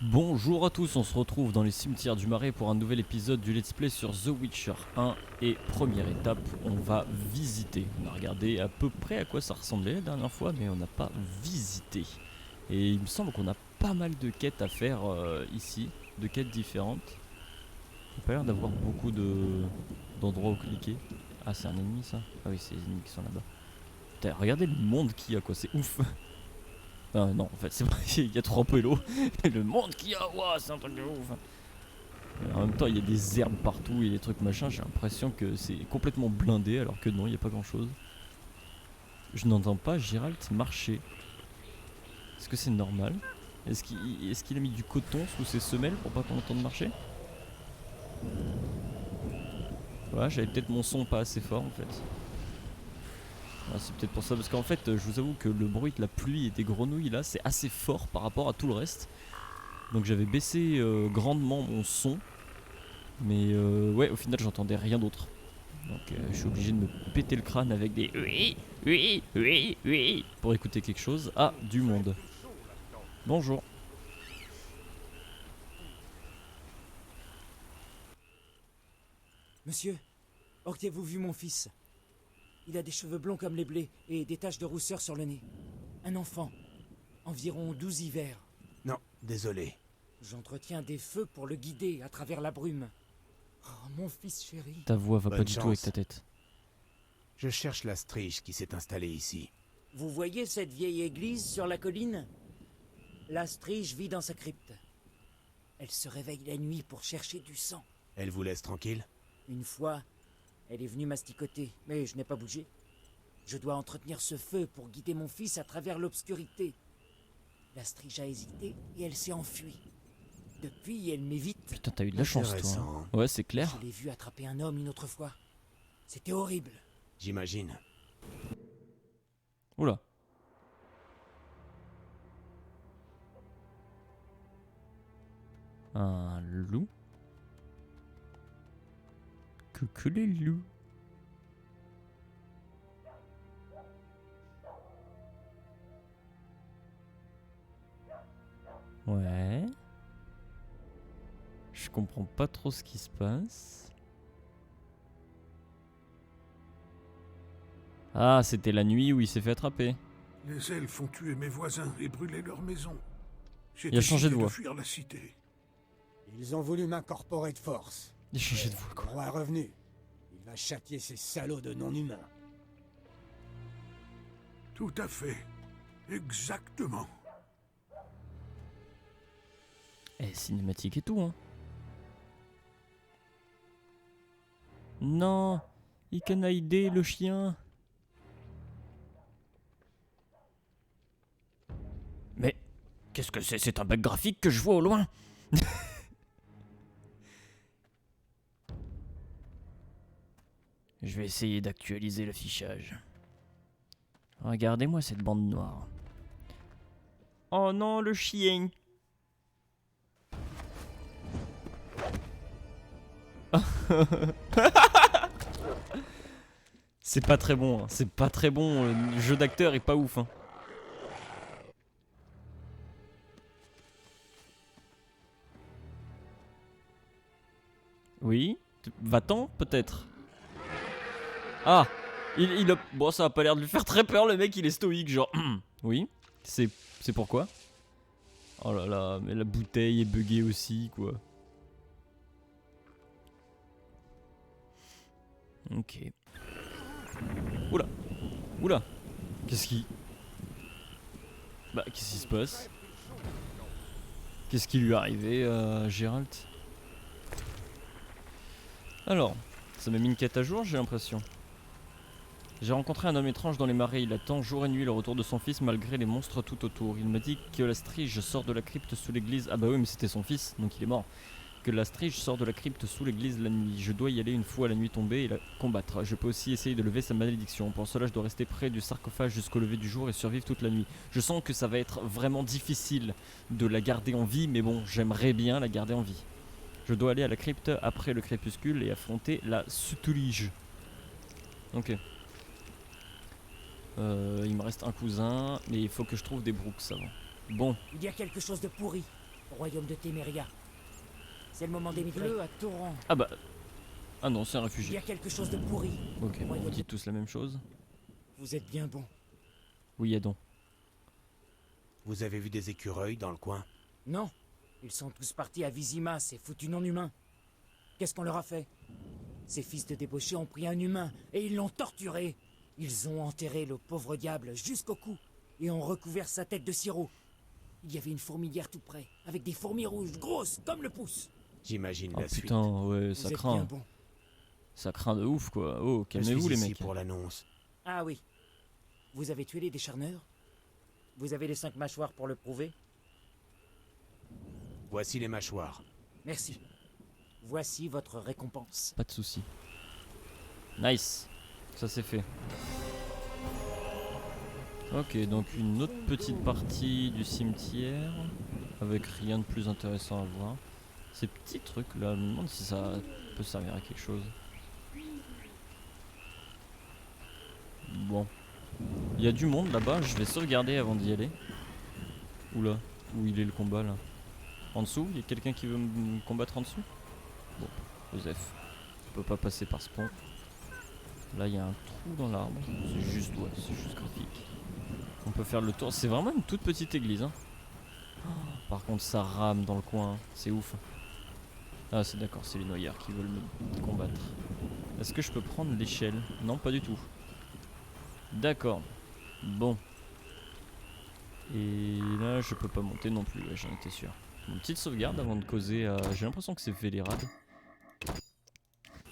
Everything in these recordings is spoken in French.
Bonjour à tous, on se retrouve dans les cimetières du Marais pour un nouvel épisode du Let's Play sur The Witcher 1. Et première étape, on va visiter. On a regardé à peu près à quoi ça ressemblait la dernière fois, mais on n'a pas visité. Et il me semble qu'on a pas mal de quêtes à faire ici, de quêtes différentes. Il n'y a pas l'air d'avoir beaucoup d'endroits où cliquer. Ah, c'est un ennemi ça? Ah oui, c'est les ennemis qui sont là-bas. Putain, regardez le monde qu'il y a quoi, c'est ouf. Non, en fait, c'est vrai, il y a trop peu l'eau. Le monde qu'il y a, ouah, c'est un truc de ouf. En même temps, il y a des herbes partout et des trucs machin. J'ai l'impression que c'est complètement blindé, alors que non, il n'y a pas grand chose. Je n'entends pas Gérald marcher. Est-ce que c'est normal? Est-ce qu'il a mis du coton sous ses semelles pour pas qu'on entende marcher? Voilà, j'avais peut-être mon son pas assez fort en fait. Ah, c'est peut-être pour ça, parce qu'en fait, je vous avoue que le bruit de la pluie et des grenouilles là, c'est assez fort par rapport à tout le reste. Donc j'avais baissé grandement mon son. Mais ouais, au final, j'entendais rien d'autre. Donc je suis obligé de me péter le crâne avec des oui pour écouter quelque chose. Ah, du monde. Bonjour. Monsieur, auriez-vous vu mon fils? Il a des cheveux blonds comme les blés et des taches de rousseur sur le nez. Un enfant, environ 12 hivers. Non, désolé. J'entretiens des feux pour le guider à travers la brume. Oh, mon fils chéri. Ta voix va Bonne pas du tout avec chance. ta tête. Je cherche la striche qui s'est installée ici. Vous voyez cette vieille église sur la colline? La strige vit dans sa crypte. Elle se réveille la nuit pour chercher du sang. Elle vous laisse tranquille? Une fois, elle est venue masticoter, mais je n'ai pas bougé. Je dois entretenir ce feu pour guider mon fils à travers l'obscurité. La strige a hésité et elle s'est enfuie. Depuis, elle m'évite. Putain, t'as eu de la chance, toi. Intéressant. Hein. Ouais, c'est clair. Je l'ai vu attraper un homme une autre fois. C'était horrible. J'imagine. Oula. Un loup. Que les loups. Ouais. Je comprends pas trop ce qui se passe. Ah, c'était la nuit où il s'est fait attraper. Les elfes ont tué mes voisins et brûlé leur maison. J'ai Il a changé de décidé voix. fuir la cité. Ils ont voulu m'incorporer de force. Il a changé de voix, Le quoi. roi est revenu. Il va châtier ces salauds de non-humains. Tout à fait. Exactement. Eh, cinématique et tout, hein. Non, il canaille le chien. Mais qu'est-ce que c'est? C'est un bug graphique que je vois au loin. Je vais essayer d'actualiser l'affichage. Regardez-moi cette bande noire. Oh non, le chien. C'est pas très bon, hein. C'est pas très bon. Le jeu d'acteur est pas ouf. Hein. Oui, va-t'en peut-être. Ah, il a... Bon, ça a pas l'air de lui faire très peur, le mec, il est stoïque, genre... Oui, c'est pourquoi? Oh là là, mais la bouteille est buggée aussi, quoi. Ok. Oula, oula. Qu'est-ce qui... Bah, qu'est-ce qui se passe? Qu'est-ce qui lui est arrivé à Gérald? Alors, ça m'a mis une quête à jour, j'ai l'impression. J'ai rencontré un homme étrange dans les marais. Il attend jour et nuit le retour de son fils malgré les monstres tout autour. Il m'a dit que la strige sort de la crypte sous l'église. Ah bah oui, mais c'était son fils, donc il est mort. Que la strige sort de la crypte sous l'église la nuit. Je dois y aller une fois la nuit tombée et la combattre. Je peux aussi essayer de lever sa malédiction. Pour cela, je dois rester près du sarcophage jusqu'au lever du jour et survivre toute la nuit. Je sens que ça va être vraiment difficile de la garder en vie, mais bon, j'aimerais bien la garder en vie. Je dois aller à la crypte après le crépuscule et affronter la Sutulige. Ok. Il me reste un cousin, mais il faut que je trouve des Brooks avant. Bon, Il y a quelque chose de pourri. au royaume de Téméria. C'est le moment d'émigrer. Bleu à torrent. Ah bah... Ah non, c'est un Il y réfugié. a quelque chose de pourri. Ok, bon, on dit tous la même chose. Vous êtes bien bon. Oui, Adon. Vous avez vu des écureuils dans le coin? Non, ils sont tous partis à Vizima, ces foutus non-humains. Qu'est-ce qu'on leur a fait? Ces fils de débauchés ont pris un humain et ils l'ont torturé. Ils ont enterré le pauvre diable jusqu'au cou et ont recouvert sa tête de sirop. Il y avait une fourmilière tout près, avec des fourmis rouges, grosses comme le pouce. J'imagine Oh la suite. putain, ouais, Vous ça êtes craint. bien bon. Ça craint de ouf, quoi. Oh, Je calmez-vous, suis les ici mecs. pour l'annonce. Ah oui. Vous avez tué les décharneurs? Vous avez les 5 mâchoires pour le prouver? Voici les mâchoires. Merci. Voici votre récompense. Pas de soucis. Nice. Ça c'est fait. Ok, donc une autre petite partie du cimetière. Avec rien de plus intéressant à voir. Ces petits trucs là, je me demande si ça peut servir à quelque chose. Bon. Il y a du monde là-bas, je vais sauvegarder avant d'y aller. Oula, où il est le combat là? En dessous? Il y a quelqu'un qui veut me combattre en dessous? Bon, Joseph. On peut pas passer par ce pont. Là il y a un trou dans l'arbre. C'est juste, ouais, c'est juste graphique. On peut faire le tour. C'est vraiment une toute petite église, hein. Par contre ça rame dans le coin, hein. C'est ouf. Ah c'est d'accord, c'est les noyards qui veulent me combattre. Est-ce que je peux prendre l'échelle? Non, pas du tout. D'accord. Bon. Et là je peux pas monter non plus, ouais, j'en étais sûr. Une petite sauvegarde avant de causer à... J'ai l'impression que c'est Vélérad.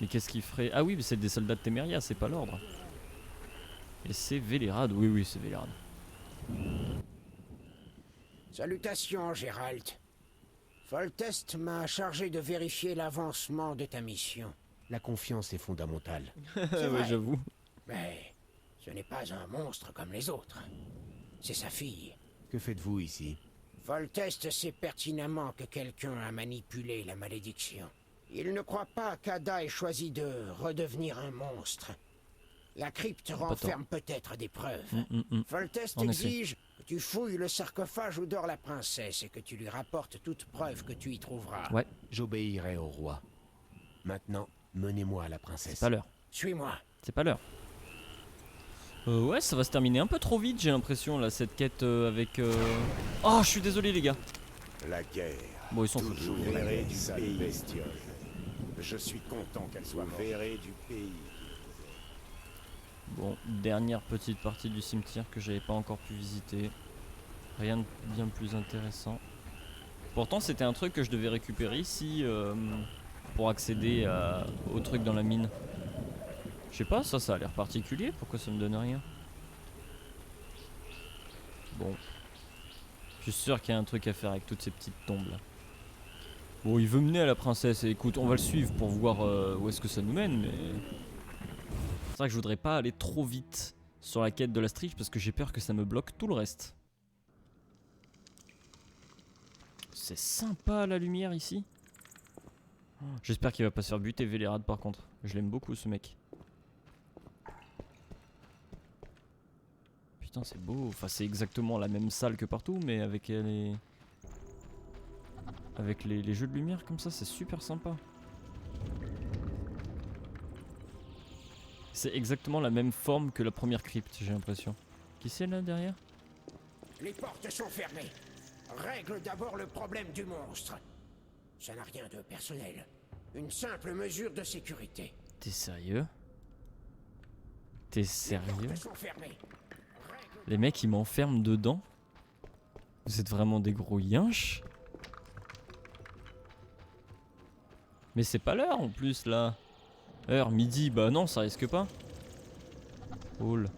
Mais qu'est-ce qu'il ferait? Ah oui, mais c'est des soldats de Téméria, c'est pas l'ordre. Et c'est Vélérad, oui oui c'est Vélérad. Salutations, Gérald. Foltest m'a chargé de vérifier l'avancement de ta mission. La confiance est fondamentale. C'est Ouais, vrai. j'avoue. Mais ce n'est pas un monstre comme les autres. C'est sa fille. Que faites-vous ici? Foltest sait pertinemment que quelqu'un a manipulé la malédiction. Il ne croit pas qu'Ada ait choisi de redevenir un monstre. La crypte renferme peut-être des preuves. Foltest En effet. exige que tu fouilles le sarcophage où dort la princesse et que tu lui rapportes toute preuve que tu y trouveras. Ouais, J'obéirai au roi. Maintenant, menez-moi à la princesse. c'est pas l'heure. Suis-moi. C'est pas l'heure. Ouais, ça va se terminer un peu trop vite, j'ai l'impression, là, cette quête avec... Oh, je suis désolé, les gars. La guerre. Bon, ils sont fous. Toujours la verrez guerre, du sale pays. bestiole. Je suis content qu'elle soit Vous morte. verrez du pays. Bon, dernière petite partie du cimetière que j'avais pas encore pu visiter. Rien de bien plus intéressant. Pourtant, c'était un truc que je devais récupérer ici pour accéder au truc dans la mine. Je sais pas, ça a l'air particulier. Pourquoi ça me donne rien? Bon. Je suis sûr qu'il y a un truc à faire avec toutes ces petites tombes là. Bon, il veut mener à la princesse. Et écoute, on va le suivre pour voir où est-ce que ça nous mène, mais... C'est vrai que je voudrais pas aller trop vite sur la quête de la strige parce que j'ai peur que ça me bloque tout le reste. C'est sympa la lumière ici. J'espère qu'il va pas se faire buter Vélérad par contre. Je l'aime beaucoup ce mec. Putain c'est beau. Enfin c'est exactement la même salle que partout mais avec les... Avec les jeux de lumière comme ça c'est super sympa. C'est exactement la même forme que la première crypte, j'ai l'impression. Qui c'est là derrière? Les portes sont fermées. Règle d'abord le problème du monstre. Ça n'a rien de personnel. Une simple mesure de sécurité. T'es sérieux? T'es sérieux? Les portes sont fermées. Les mecs ils m'enferment dedans? Vous êtes vraiment des gros yinches? Mais c'est pas l'heure en plus là. Heure midi, bah non ça risque pas. Oh là.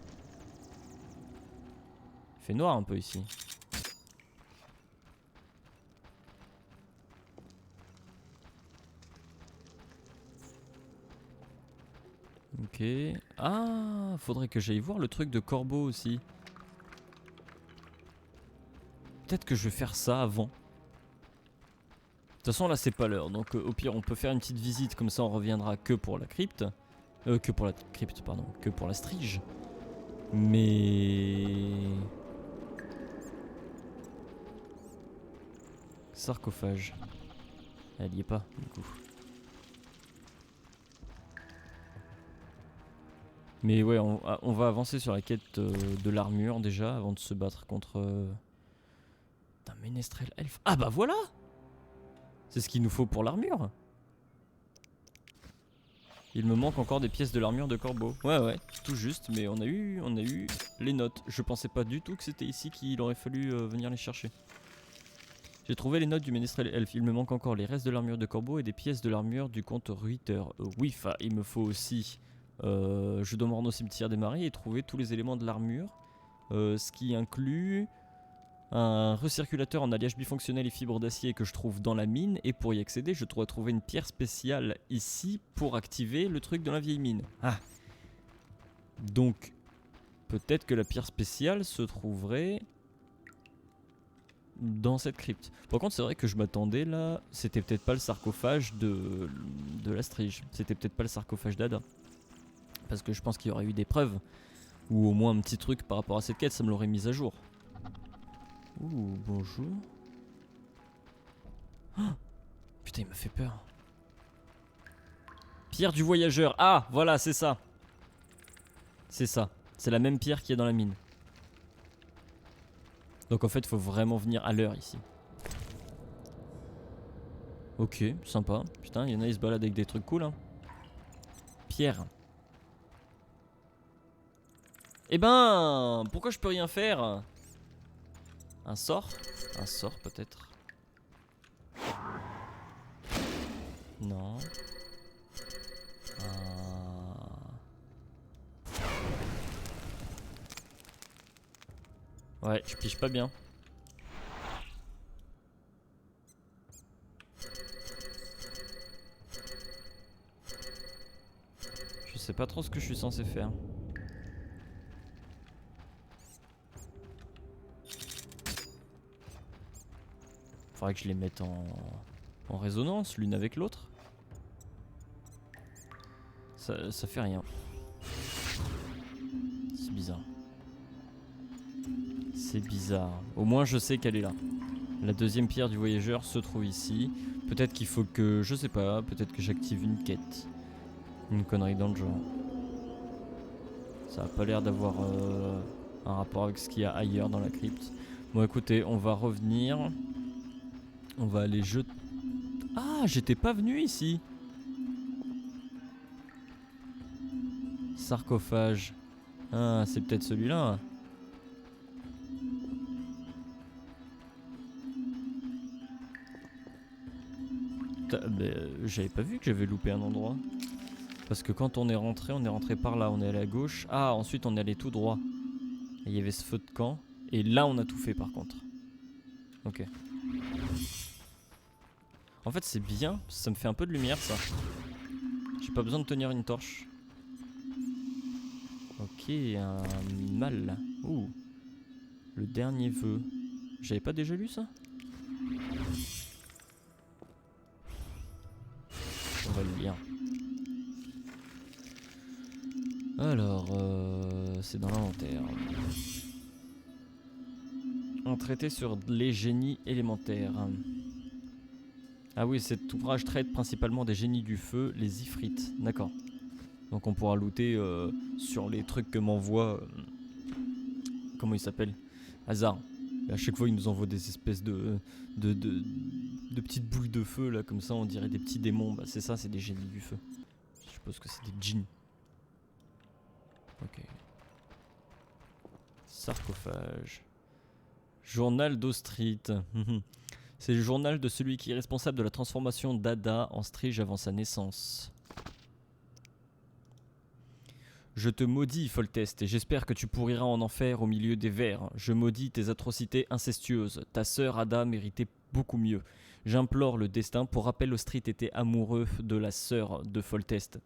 Il fait noir un peu ici. Ok. Ah, faudrait que j'aille voir le truc de corbeau aussi. Peut-être que je vais faire ça avant. De toute façon là c'est pas l'heure, donc au pire on peut faire une petite visite, comme ça on reviendra que pour la crypte. Que pour la crypte, pardon, que pour la strige. Mais... Sarcophage. Elle y est pas, du coup. Mais ouais, on va avancer sur la quête de l'armure déjà, avant de se battre contre... un ménestrel elfe. Ah bah voilà! C'est ce qu'il nous faut pour l'armure. Il me manque encore des pièces de l'armure de corbeau. Ouais, tout juste, mais on a eu les notes. Je pensais pas du tout que c'était ici qu'il aurait fallu venir les chercher. J'ai trouvé les notes du ménestrel elfe. Il me manque encore les restes de l'armure de corbeau et des pièces de l'armure du comte Ruiter. Oui, enfin, il me faut aussi... je dois me rendre au cimetière des marais et trouver tous les éléments de l'armure. Ce qui inclut... un recirculateur en alliage bifonctionnel et fibres d'acier que je trouve dans la mine, et pour y accéder je dois trouver une pierre spéciale ici pour activer le truc de la vieille mine. Ah. Donc peut-être que la pierre spéciale se trouverait dans cette crypte. Par contre c'est vrai que je m'attendais là, c'était peut-être pas le sarcophage de la Strige, c'était peut-être pas le sarcophage d'Ada. Parce que je pense qu'il y aurait eu des preuves, ou au moins un petit truc par rapport à cette quête, ça me l'aurait mise à jour. Ouh, bonjour. Oh, putain, il me fait peur. Pierre du voyageur. Ah, voilà, c'est ça. C'est ça. C'est la même pierre qui est dans la mine. Donc en fait, il faut vraiment venir à l'heure ici. Ok, sympa. Putain, il y en a, ils se baladent avec des trucs cool, hein. Pierre. Eh ben, pourquoi je peux rien faire ? Un sort peut-être. Non. Ouais, je pige pas bien. Je sais pas trop ce que je suis censé faire. Faudrait que je les mette en résonance l'une avec l'autre. Ça fait rien. C'est bizarre. C'est bizarre. Au moins je sais qu'elle est là. La deuxième pierre du voyageur se trouve ici. Peut-être qu'il faut que... je sais pas. Peut-être que j'active une quête. Une connerie dans le genre. Ça a pas l'air d'avoir un rapport avec ce qu'il y a ailleurs dans la crypte. Bon écoutez, on va revenir. On va aller jeter... Ah, j'étais pas venu ici. Sarcophage. Ah, c'est peut-être celui-là. J'avais pas vu que j'avais loupé un endroit. Parce que quand on est rentré par là. On est allé à gauche. Ah, ensuite on est allé tout droit. Et il y avait ce feu de camp. Et là on a tout fait par contre. Ok. En fait c'est bien, ça me fait un peu de lumière ça. J'ai pas besoin de tenir une torche. Ok, un mal. Ouh. Le dernier vœu. J'avais pas déjà lu ça? On va le lire. Alors, c'est dans l'inventaire. Un traité sur les génies élémentaires. Ah oui, cet ouvrage traite principalement des génies du feu, les ifrites. D'accord. Donc on pourra looter sur les trucs que m'envoie... comment il s'appelle? Hazard. Et à chaque fois il nous envoie des espèces de petites boules de feu là, comme ça on dirait des petits démons. Bah c'est ça, c'est des génies du feu. Je suppose que c'est des djinns. Ok. Sarcophage. Journal d'Ostrite. C'est le journal de celui qui est responsable de la transformation d'Ada en Strige avant sa naissance. Je te maudis, Foltest, et j'espère que tu pourriras en enfer au milieu des vers. Je maudis tes atrocités incestueuses. Ta sœur Ada méritait beaucoup mieux. J'implore le destin. Pour rappel, Ostrite était amoureux de la sœur de Foltest.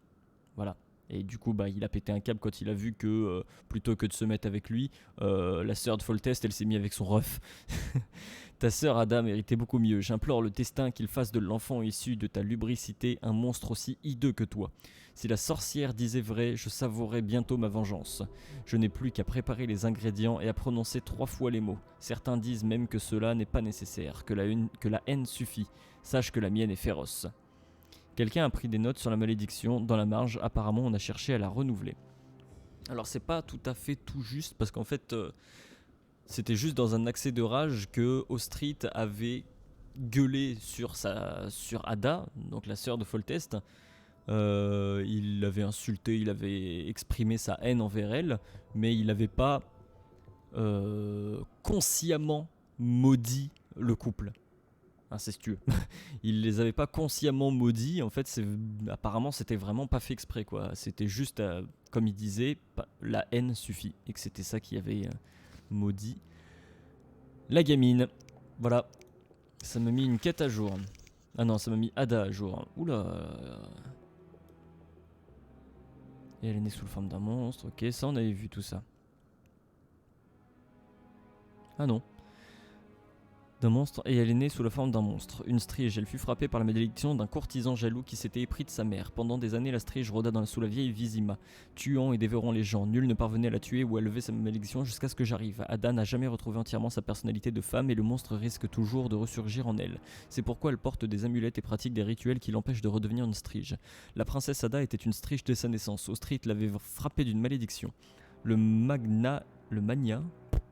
Voilà. Et du coup, bah, il a pété un câble quand il a vu que, plutôt que de se mettre avec lui, la sœur de Foltest, elle s'est mise avec son ref. Ta sœur Ada méritait beaucoup mieux. J'implore le destin qu'il fasse de l'enfant issu de ta lubricité un monstre aussi hideux que toi. Si la sorcière disait vrai, je savourerais bientôt ma vengeance. Je n'ai plus qu'à préparer les ingrédients et à prononcer 3 fois les mots. Certains disent même que cela n'est pas nécessaire, que la haine suffit. Sache que la mienne est féroce. Quelqu'un a pris des notes sur la malédiction. Dans la marge, apparemment, on a cherché à la renouveler. Alors, c'est pas tout à fait tout juste, parce qu'en fait, c'était juste dans un accès de rage que Ostrit avait gueulé sur Ada, donc la sœur de Foltest. Il l'avait insulté, il avait exprimé sa haine envers elle, mais il n'avait pas consciemment maudit le couple incestueux. Il les avait pas consciemment maudits. En fait, apparemment, c'était vraiment pas fait exprès, quoi. C'était juste, comme il disait, la haine suffit, et que c'était ça qui avait maudit la gamine. Voilà. Ça m'a mis une quête à jour. Ah non, ça m'a mis Ada à jour. Oula. Et elle est née sous la forme d'un monstre. Ok, ça on avait vu tout ça. Ah non. D'un monstre, et elle est née sous la forme d'un monstre. Une strige, elle fut frappée par la malédiction d'un courtisan jaloux qui s'était épris de sa mère. Pendant des années, la strige rôda sous la vieille Vizima, tuant et dévorant les gens. Nul ne parvenait à la tuer ou à lever sa malédiction jusqu'à ce que j'arrive. Ada n'a jamais retrouvé entièrement sa personnalité de femme et le monstre risque toujours de ressurgir en elle. C'est pourquoi elle porte des amulettes et pratique des rituels qui l'empêchent de redevenir une strige. La princesse Ada était une strige dès sa naissance. Ostrit l'avait frappée d'une malédiction. Le mania,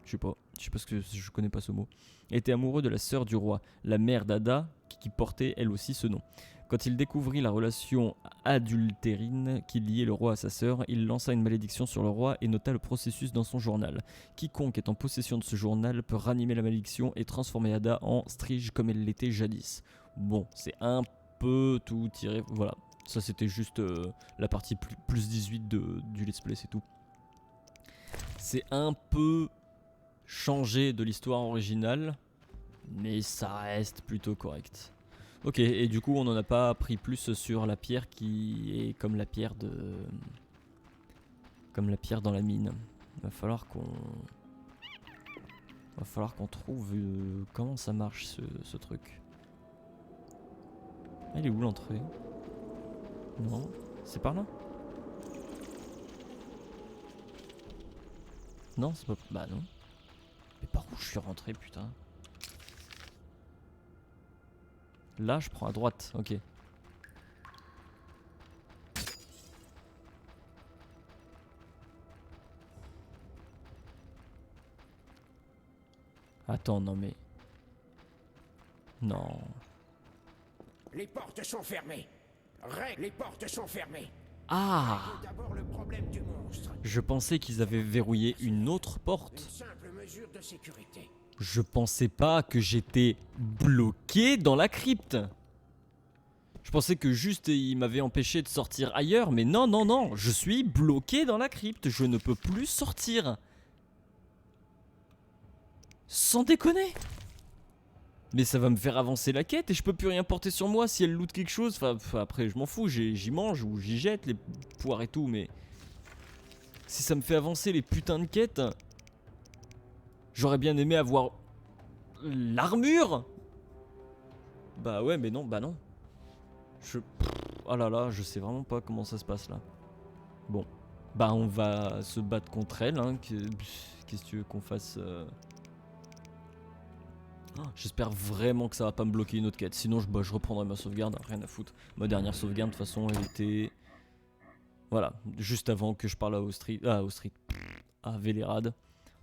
je sais pas ce que je connais pas ce mot, était amoureux de la sœur du roi, la mère d'Ada, qui portait elle aussi ce nom. Quand il découvrit la relation adultérine qui liait le roi à sa sœur, il lança une malédiction sur le roi et nota le processus dans son journal. Quiconque est en possession de ce journal peut ranimer la malédiction et transformer Ada en strige comme elle l'était jadis. Bon, c'est un peu tout tiré, voilà. Ça c'était juste la partie plus 18 du let's play, c'est tout. C'est un peu changé de l'histoire originale, mais ça reste plutôt correct. Ok, et du coup on n'en a pas appris plus sur la pierre qui est comme la pierre dans la mine. Va falloir qu'on trouve comment ça marche ce truc. Elle est où l'entrée? Non, c'est par là? Non, c'est pas... Bah non. Mais par où je suis rentré, putain? Là, je prends à droite, ok. Attends, non mais... Non. Les portes sont fermées. Les portes sont fermées. Ah! Règle d'abord le problème du monstre. Je pensais qu'ils avaient verrouillé une autre Une porte. simple mesure de sécurité. Je pensais pas que j'étais bloqué dans la crypte. Je pensais que juste il m'avait empêché de sortir ailleurs, mais non, non, non, je suis bloqué dans la crypte, je ne peux plus sortir. Sans déconner. Mais ça va me faire avancer la quête et je peux plus rien porter sur moi si elle loot quelque chose. Enfin, après je m'en fous, j'y mange ou j'y jette les poires et tout, mais... Si ça me fait avancer les putains de quêtes... J'aurais bien aimé avoir... l'armure. Bah ouais, mais non, bah non. Oh là là, je sais vraiment pas comment ça se passe là. Bon, bah on va se battre contre elle, hein. Qu'est-ce que tu veux qu'on fasse Oh, j'espère vraiment que ça va pas me bloquer une autre quête. Sinon je reprendrai ma sauvegarde, rien à foutre. Ma dernière sauvegarde de toute façon elle était... Voilà, juste avant que je parle à Vélérad.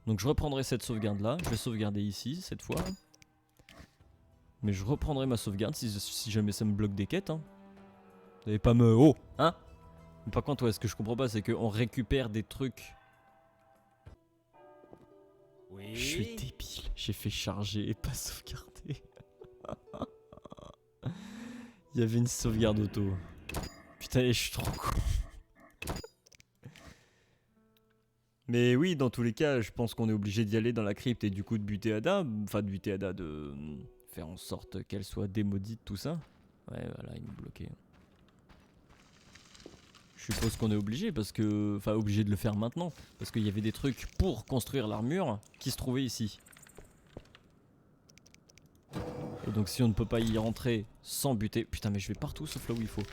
Donc je reprendrai cette sauvegarde là. Je vais sauvegarder ici cette fois. Mais je reprendrai ma sauvegarde si jamais ça me bloque des quêtes, hein. Vous n'allez pas me... Oh, hein. Mais par contre, ouais, ce que je comprends pas, c'est qu'on récupère des trucs. Oui. Je suis débile. J'ai fait charger et pas sauvegarder. Il y avait une sauvegarde auto. Putain, je suis trop con. Mais oui, dans tous les cas, je pense qu'on est obligé d'y aller dans la crypte et du coup de buter Ada. Enfin, de buter Ada, de faire en sorte qu'elle soit démaudite, tout ça. Ouais, voilà, il m'a bloqué. Je suppose qu'on est obligé parce que... Enfin obligé de le faire maintenant. Parce qu'il y avait des trucs pour construire l'armure qui se trouvaient ici. Et donc si on ne peut pas y rentrer sans buter... Putain mais je vais partout sauf là où il faut.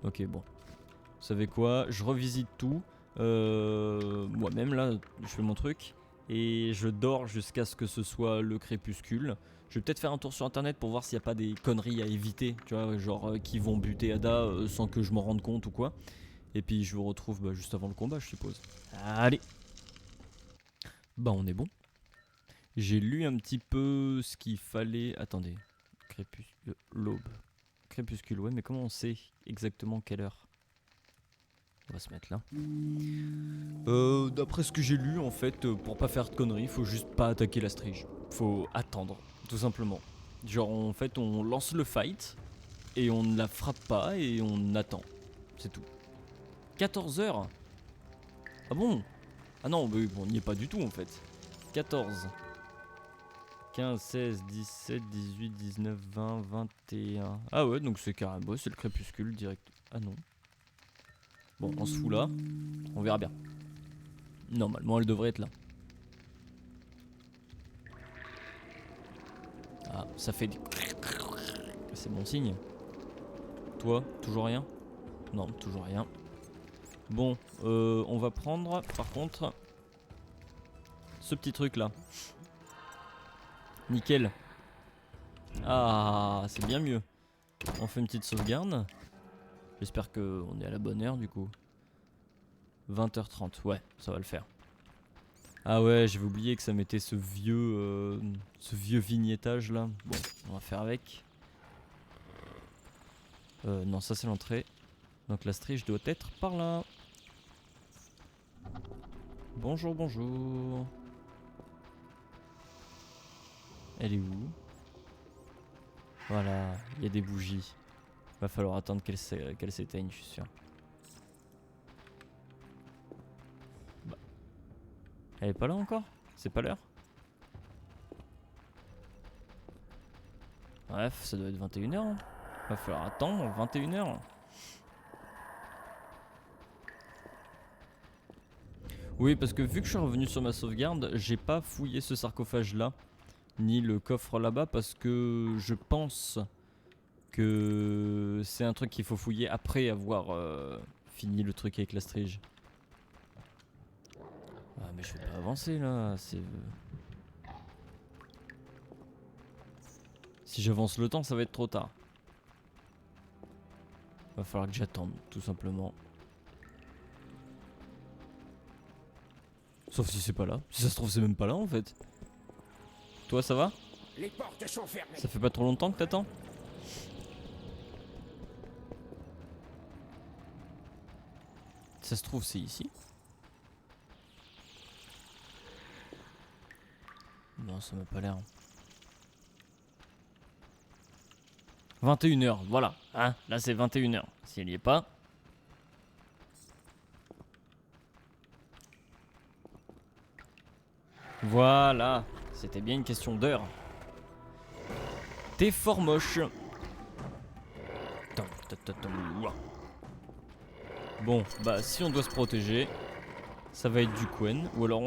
Ok bon. Vous savez quoi? Je revisite tout. Moi-même là, je fais mon truc. Et je dors jusqu'à ce que ce soit le crépuscule. Je vais peut-être faire un tour sur internet pour voir s'il n'y a pas des conneries à éviter. Tu vois, genre qui vont buter Ada sans que je m'en rende compte ou quoi. Et puis je vous retrouve juste avant le combat je suppose. Allez. Bah on est bon. J'ai lu un petit peu ce qu'il fallait... Attendez. Crépuscule... L'aube. Crépuscule, ouais mais comment on sait exactement quelle heure? On va se mettre là. D'après ce que j'ai lu en fait, pour pas faire de conneries, faut juste pas attaquer la strige. Faut attendre, tout simplement. Genre en fait on lance le fight et on ne la frappe pas et on attend. C'est tout. 14 heures. Ah bon? Ah non, mais on n'y est pas du tout en fait. 14. 15, 16, 17, 18, 19, 20, 21. Ah ouais, donc c'est carrément, c'est le crépuscule direct. Ah non. Bon, on se fout là. On verra bien. Normalement, elle devrait être là. Ah, ça fait des... C'est bon signe. Toi, toujours rien? Non, toujours rien. Bon, on va prendre, par contre, ce petit truc là. Nickel. Ah, c'est bien mieux. On fait une petite sauvegarde. J'espère qu'on est à la bonne heure du coup. 20h30, ouais, ça va le faire. Ah ouais, j'avais oublié que ça mettait ce vieux vignettage là. Bon, on va faire avec. Non, ça c'est l'entrée. Donc la strige doit être par là. Bonjour, bonjour. Elle est où? Voilà, il y a des bougies. Va falloir attendre qu'elle s'éteigne, je suis sûr. Bah. Elle est pas là encore? C'est pas l'heure? Bref, ça doit être 21h. Hein. Va falloir attendre 21h. Oui, parce que vu que je suis revenu sur ma sauvegarde, j'ai pas fouillé ce sarcophage là, ni le coffre là-bas, parce que je pense que c'est un truc qu'il faut fouiller après avoir fini le truc avec la strige. Ah mais je vais pas avancer là, c'est... Si j'avance le temps, ça va être trop tard. Va falloir que j'attende, tout simplement. Sauf si c'est pas là. Si ça se trouve, c'est même pas là en fait. Toi, ça va? Les portes sont fermées. Ça fait pas trop longtemps que t'attends? Ça se trouve, c'est ici? Non, ça m'a pas l'air. 21h, voilà. Hein, là, c'est 21h. Si elle y est pas... Voilà, c'était bien une question d'heure. T'es fort moche. Bon, bah si on doit se protéger, ça va être du Quen. Ou alors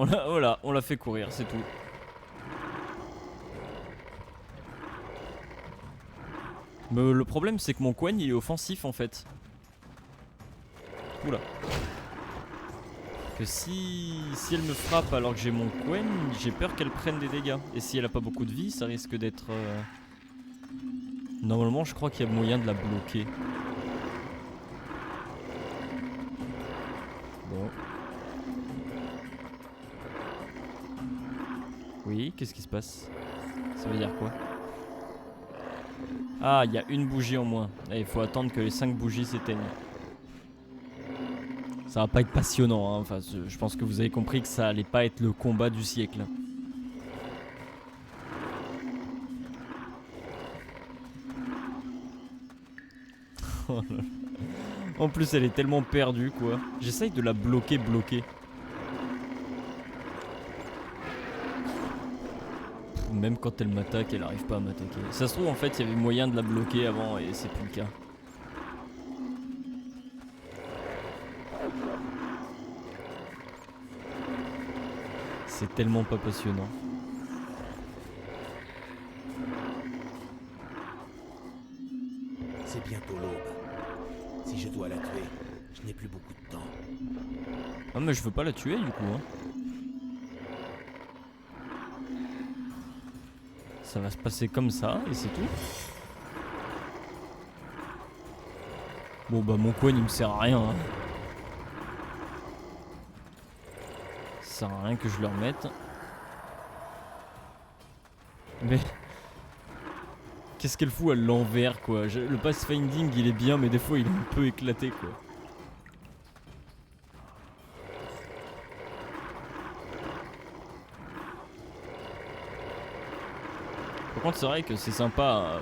on l'a fait courir, c'est tout. Mais le problème c'est que mon Quen il est offensif en fait. Oula. Que si elle me frappe alors que j'ai mon Quen, j'ai peur qu'elle prenne des dégâts. Et si elle a pas beaucoup de vie, ça risque d'être... Normalement, je crois qu'il y a moyen de la bloquer. Bon. Oui, qu'est-ce qui se passe? Ça veut dire quoi? Ah, il y a une bougie en moins. Et il faut attendre que les 5 bougies s'éteignent. Ça va pas être passionnant, hein. Enfin, je pense que vous avez compris que ça allait pas être le combat du siècle. En plus, elle est tellement perdue, quoi. J'essaye de la bloquer. Même quand elle m'attaque, elle arrive pas à m'attaquer. Ça se trouve, en fait, il y avait moyen de la bloquer avant et c'est plus le cas. C'est tellement pas passionnant. C'est bientôt l'aube. Si je dois la tuer, je n'ai plus beaucoup de temps. Ah mais je veux pas la tuer du coup hein. Ça va se passer comme ça et c'est tout. Bon bah mon coin il me sert à rien hein. Ça sert à rien que je le remette. Mais qu'est-ce qu'elle fout à l'envers quoi. Le pathfinding il est bien mais des fois il est un peu éclaté quoi. Par contre c'est vrai que c'est sympa.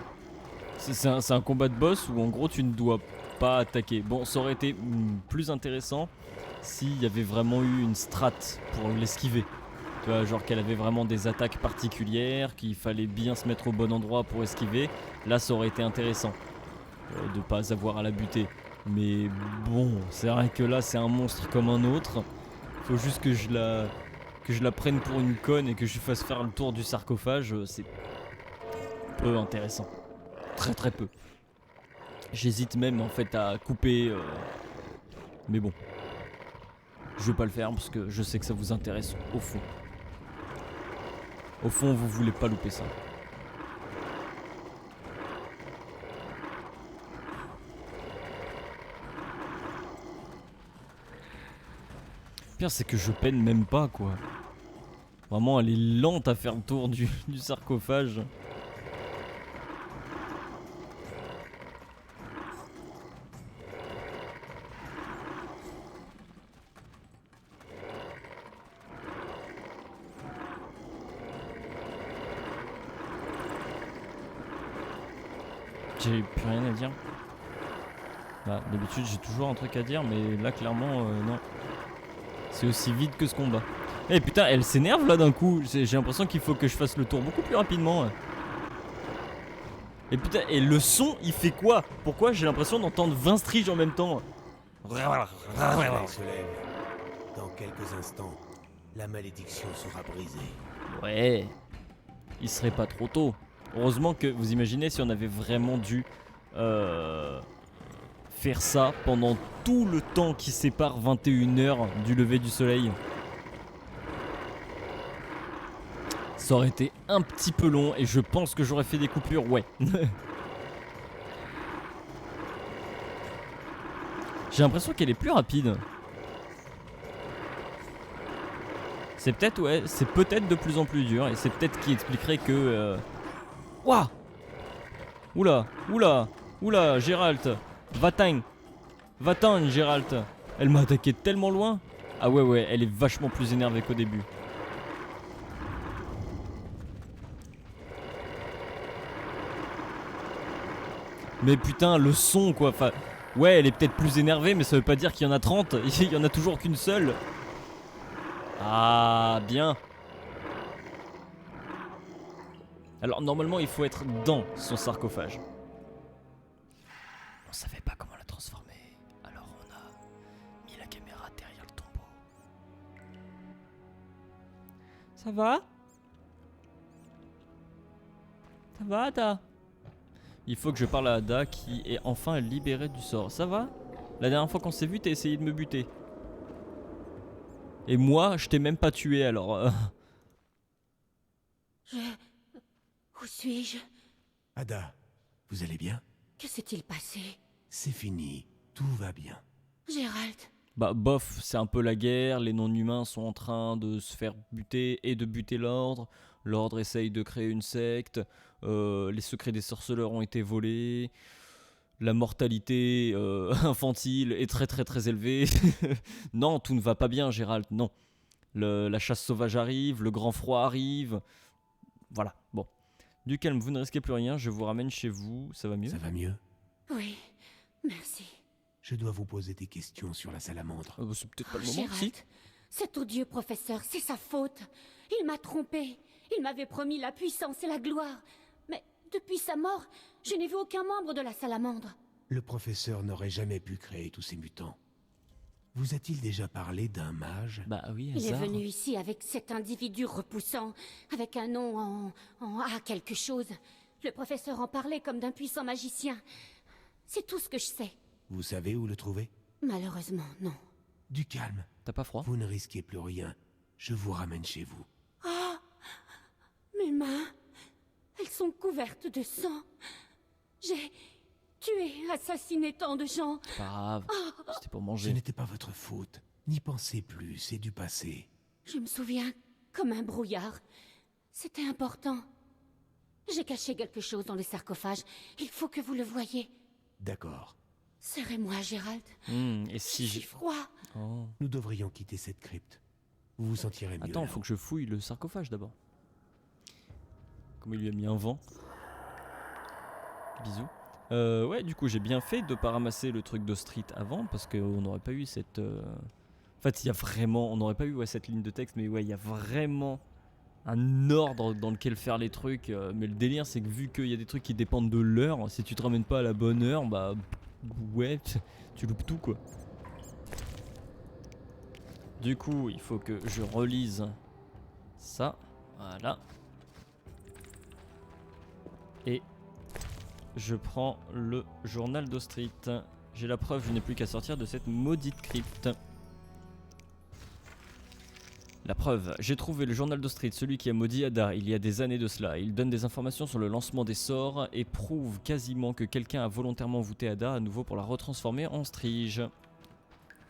C'est un combat de boss où en gros tu ne dois pas attaquer. Bon ça aurait été plus intéressant s'il y avait vraiment eu une strat pour l'esquiver. Tu vois, genre qu'elle avait vraiment des attaques particulières, qu'il fallait bien se mettre au bon endroit pour esquiver. Là ça aurait été intéressant de pas avoir à la buter. Mais bon, c'est vrai que là c'est un monstre comme un autre. Faut juste que je la prenne pour une conne et que je lui fasse faire le tour du sarcophage. C'est peu intéressant. Très très peu. J'hésite même en fait à couper. Mais bon. Je vais pas le faire parce que je sais que ça vous intéresse au fond. Au fond, vous voulez pas louper ça. Le pire, c'est que je peine même pas, quoi. Vraiment, elle est lente à faire le tour du sarcophage. J'ai plus rien à dire. Bah, d'habitude j'ai toujours un truc à dire, mais là clairement non. C'est aussi vide que ce combat. Eh putain, elle s'énerve là d'un coup. J'ai l'impression qu'il faut que je fasse le tour beaucoup plus rapidement. Et putain, et le son il fait quoi? Pourquoi j'ai l'impression d'entendre 20 striges en même temps? Le soleil se lève. Dans quelques instants, la malédiction sera brisée. Ouais. Il serait pas trop tôt. Heureusement que vous imaginez si on avait vraiment dû faire ça pendant tout le temps qui sépare 21h du lever du soleil. Ça aurait été un petit peu long et je pense que j'aurais fait des coupures, ouais. J'ai l'impression qu'elle est plus rapide. C'est peut-être, ouais, c'est peut-être de plus en plus dur et c'est peut-être qui expliquerait que... Ouah! Oula, oula, oula, Gérald, va-t'en, Gérald. Elle m'a attaqué tellement loin. Ah ouais, elle est vachement plus énervée qu'au début. Mais putain, le son quoi, enfin... Ouais, elle est peut-être plus énervée, mais ça veut pas dire qu'il y en a 30. Il y en a toujours qu'une seule. Ah, bien. Alors normalement il faut être dans son sarcophage. On savait pas comment la transformer, alors on a mis la caméra derrière le tombeau. Ça va? Ça va Ada? Il faut que je parle à Ada qui est enfin libérée du sort. Ça va? La dernière fois qu'on s'est vu t'as essayé de me buter. Et moi je t'ai même pas tué alors... Où suis-je? Ada, vous allez bien? Que s'est-il passé? C'est fini, tout va bien. Gérald? Bah bof, c'est un peu la guerre, les non-humains sont en train de se faire buter et de buter l'ordre. L'ordre essaye de créer une secte, les secrets des sorceleurs ont été volés. La mortalité infantile est très très très élevée. Non, tout ne va pas bien Gérald, non. La chasse sauvage arrive, le grand froid arrive. Voilà, bon. Du calme, vous ne risquez plus rien, je vous ramène chez vous, ça va mieux? Ça va mieux? Oui, merci. Je dois vous poser des questions sur la salamandre. C'est peut-être pas le moment, Gérald, si? cet odieux professeur, c'est sa faute. Il m'a trompé. Il m'avait promis la puissance et la gloire. Mais depuis sa mort, je n'ai vu aucun membre de la salamandre. Le professeur n'aurait jamais pu créer tous ces mutants. Vous a-t-il déjà parlé d'un mage? Bah oui, Il est hasard. venu ici avec cet individu repoussant, avec un nom en A quelque chose. Le professeur en parlait comme d'un puissant magicien. C'est tout ce que je sais. Vous savez où le trouver? Malheureusement, non. Du calme. T'as pas froid? Vous ne risquez plus rien. Je vous ramène chez vous. Mes mains, elles sont couvertes de sang. J'ai tué, assassiné tant de gens. Pas grave, c'était pour Ce manger. n'était pas votre faute. N'y pensez plus, c'est du passé. Je me souviens comme un brouillard. C'était important. J'ai caché quelque chose dans le sarcophage. Il faut que vous le voyiez. D'accord. Serrez-moi, Gérald. Et si J'ai j'ai... froid. Oh. Nous devrions quitter cette crypte. Vous vous sentirez mieux. Attends, là-haut. faut que je fouille le sarcophage d'abord. Comme il lui a mis un vent. Bisous. Ouais, du coup, j'ai bien fait de pas ramasser le truc d'Ostrit avant parce qu'on n'aurait pas eu cette. En fait, il y a vraiment. On n'aurait pas eu cette ligne de texte, mais ouais, il y a vraiment un ordre dans lequel faire les trucs. Mais le délire, c'est que vu qu'il y a des trucs qui dépendent de l'heure, si tu te ramènes pas à la bonne heure, bah. Ouais, tu loupes tout quoi. Du coup, il faut que je relise ça. Voilà. Et je prends le journal d'Ostrit. J'ai la preuve, je n'ai plus qu'à sortir de cette maudite crypte. La preuve, j'ai trouvé le journal d'Ostrit, celui qui a maudit Ada il y a des années de cela. Il donne des informations sur le lancement des sorts et prouve quasiment que quelqu'un a volontairement voûté Ada à nouveau pour la retransformer en Strige.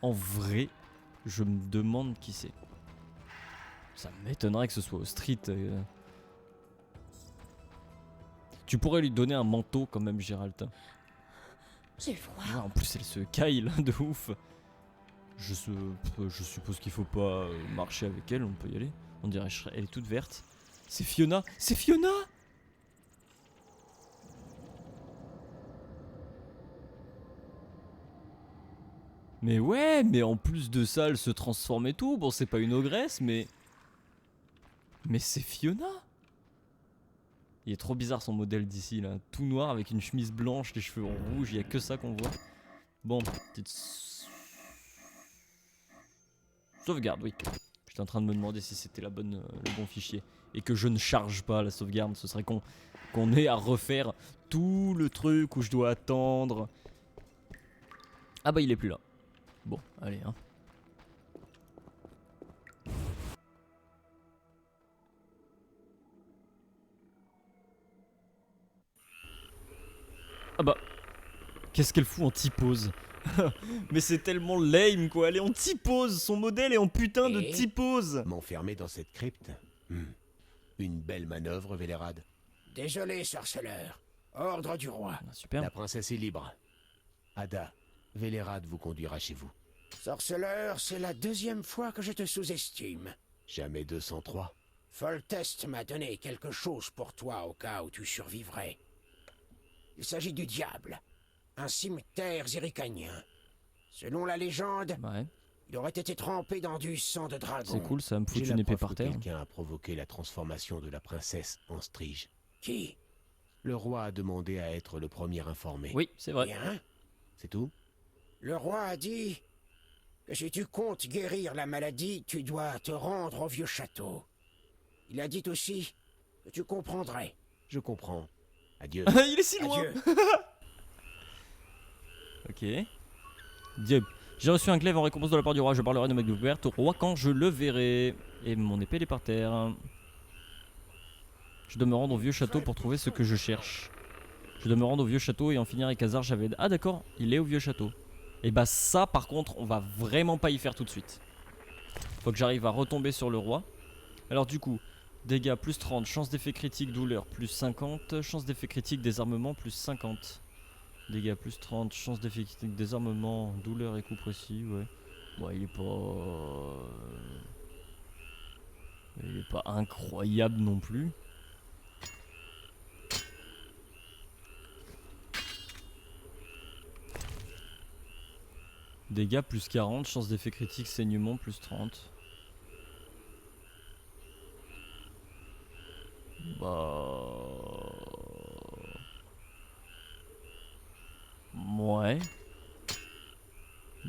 En vrai, je me demande qui c'est. Ça m'étonnerait que ce soit Ostrit. Tu pourrais lui donner un manteau quand même, Gérald. J'ai froid. Ouais, en plus, elle se caille là, de ouf. Je suppose qu'il faut pas marcher avec elle, on peut y aller. On dirait elle est toute verte. C'est Fiona. C'est Fiona. Mais ouais, mais en plus de ça, elle se transforme et tout. Bon, c'est pas une ogresse, mais... Mais c'est Fiona. Il est trop bizarre son modèle d'ici là, tout noir avec une chemise blanche, les cheveux rouges, il y a que ça qu'on voit. Bon, petite sauvegarde, oui. J'étais en train de me demander si c'était le bon fichier et que je ne charge pas la sauvegarde, ce serait qu'on ait à refaire tout le truc où je dois attendre. Ah bah il est plus là. Bon, allez hein. Ah bah, qu'est-ce qu'elle fout en T-pose? Mais c'est tellement lame quoi, elle est en T-pose, son modèle est en putain de Et T-pose. M'enfermer dans cette crypte? Une belle manœuvre, Vélérad. Désolé, sorceleur. Ordre du roi. Ah, super. La princesse est libre. Ada, Vélérad vous conduira chez vous. Sorceleur, c'est la deuxième fois que je te sous-estime. Jamais 203. Foltest m'a donné quelque chose pour toi au cas où tu survivrais. Il s'agit du diable, un cimetière zéricanien. Selon la légende, Ouais, il aurait été trempé dans du sang de dragon. c'est cool, ça va me J'ai foutre la une épée preuve par que terre. quelqu'un a provoqué la transformation de la princesse en Strige. Qui? Le roi a demandé à être le premier informé. Oui, c'est vrai. Bien. C'est tout? Le roi a dit que si tu comptes guérir la maladie, tu dois te rendre au vieux château. Il a dit aussi que tu comprendrais. Je comprends. Adieu. Il est si loin. Adieu. Ok. Dieu. J'ai reçu un glaive en récompense de la part du roi. Je parlerai de ma découverte au roi quand je le verrai. Et mon épée elle est par terre. Je dois me rendre au vieux château pour trouver ce que je cherche. Je dois me rendre au vieux château et en finir avec Hazard Javed. Ah d'accord, il est au vieux château. Et bah ça par contre, on va vraiment pas y faire tout de suite. Faut que j'arrive à retomber sur le roi. Alors du coup, dégâts plus 30, chance d'effet critique, douleur plus 50, chance d'effet critique, désarmement plus 50. Dégâts plus 30, chance d'effet critique, désarmement, douleur et coup précis, ouais. Bon, il est pas... Il est pas incroyable non plus. Dégâts plus 40, chance d'effet critique, saignement plus 30. Bah... Ouais.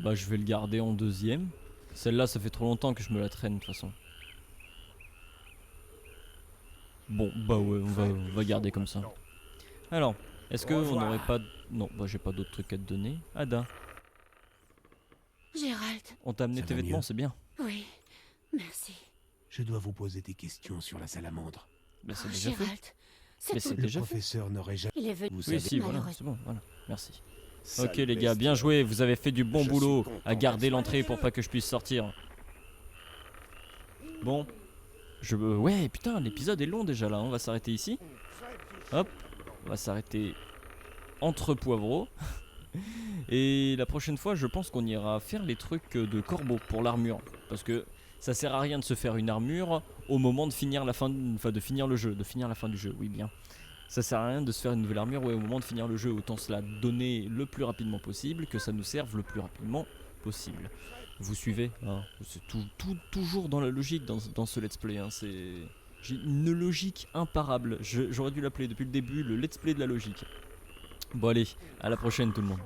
bah je vais le garder en deuxième. Celle-là, ça fait trop longtemps que je me la traîne de toute façon. Bon, bah ouais, on va garder comme ça. Alors, est-ce que on n'aurait pas... Non, bah j'ai pas d'autres trucs à te donner. Ada, Gérald. on t'a amené Ça tes va vêtements, mieux c'est bien. Oui, merci. Je dois vous poser des questions sur la salamandre. Bah c'est Oh, déjà fait. Gérald, Mais c'est c'est tout. Le déjà fait. professeur n'aurait jamais... Il est venu. Vous Oui, savez, si, voilà, malheureux. c'est bon, voilà. Merci. Sale Ok les gars, bestie. bien joué, vous avez fait du bon Je suis boulot content à garder qu'elle soit l'entrée pour pas que je puisse sortir. Bon, ouais putain, l'épisode est long déjà là, on va s'arrêter ici. Hop, on va s'arrêter entre poivreaux. Et la prochaine fois, je pense qu'on ira faire les trucs de corbeau pour l'armure. Parce que ça sert à rien de se faire une armure au moment de finir la fin, enfin de finir le jeu, de finir la fin du jeu, oui bien. Ça sert à rien de se faire une nouvelle armure au moment de finir le jeu, autant se la donner le plus rapidement possible, que ça nous serve le plus rapidement possible. Vous suivez hein, c'est toujours dans la logique dans ce let's play, hein. J'ai une logique imparable, j'aurais dû l'appeler depuis le début le let's play de la logique. Bon allez, à la prochaine tout le monde.